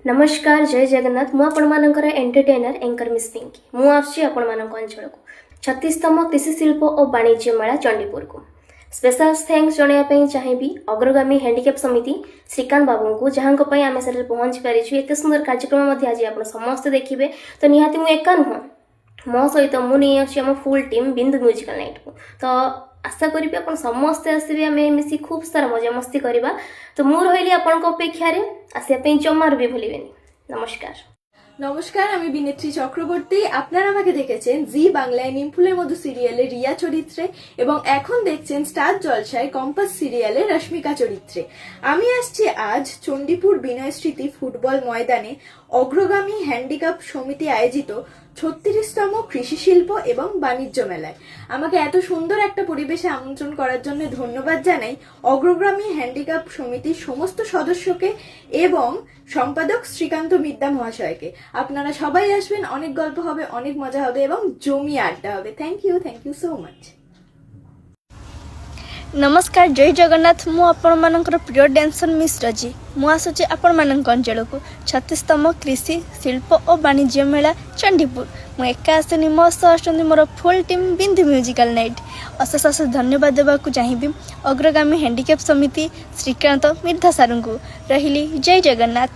नमस्कार जय जगन्नाथ मु आपणमानकर एंटरटेनर एंकर मिस पिंकी मु आसुची आपणमानक अंचल को 36तम कृषि शिल्प और वाणिज्य मेला चंडीपुर को स्पेशल थैंक्स जणाइबा चाहिए अग्रगामी हैंडिकैप समिति श्रीकांत बाबू को जहाँ आम से पहुँची पारिछु। एत सुंदर कार्यक्रम आज आप समस्ते देखिए तो निहाती मु एका नुह मो सहित मु नहीं आम फुल टीम बिंदु म्यूजिकल नाइट को तो आशा करी आप समस्ते आसबे आम मिसी खूब सारा मजा मस्ती करवा। तो मु रही आपण अपेक्षा आसापी जमार भी भूलें। नमस्कार নমস্কার, আমি বিনেত্রী চক্রবর্তী। আপনারা আমাকে দেখেছেন জি বাংলায় নিমফুলের মধু সিরিয়ালে রিয়া চরিত্রে এবং এখন দেখছেন স্টার জলসায় কম্পাস সিরিয়ালে রশ্মিকা চরিত্রে। আমি আসছি আজ চণ্ডীপুর বিনয় স্মৃতি ফুটবল ময়দানে অগ্রগামী হ্যান্ডিক্যাপ সমিতি আয়োজিত 36তম কৃষি শিল্প এবং বাণিজ্য মেলায়। আমাকে এত সুন্দর একটা পরিবেশে আমন্ত্রণ করার জন্য ধন্যবাদ জানাই অগ্রগামী হ্যান্ডিক্যাপ সমিতির সমস্ত সদস্যকে এবং সম্পাদক শ্রীকান্ত মিদ্যা মহাশয়কে। আপনারা সবাই আসবেন, অনেক গল্প হবে, অনেক মজা হবে এবং জমিয়ে আড্ডা হবে। Thank you so much. नमस्कार जय जगन्नाथ मु आपण मानकर प्रिय डांसर मिस रजी मु आसुची आपण मानक अंचल को 36तम कृषि शिल्प और वाणिज्य मेला चंडीपुर मु एका आसनी मो सह आसुचंदी मोर फुल टीम बिंदु म्यूजिकल नाइट। अशेष अशेष धन्यवाद देवाक चाहिए अग्रगामी हैंडिकैप समिति श्रीकांत मिर्धा सारू को। रहिली जय जगन्नाथ।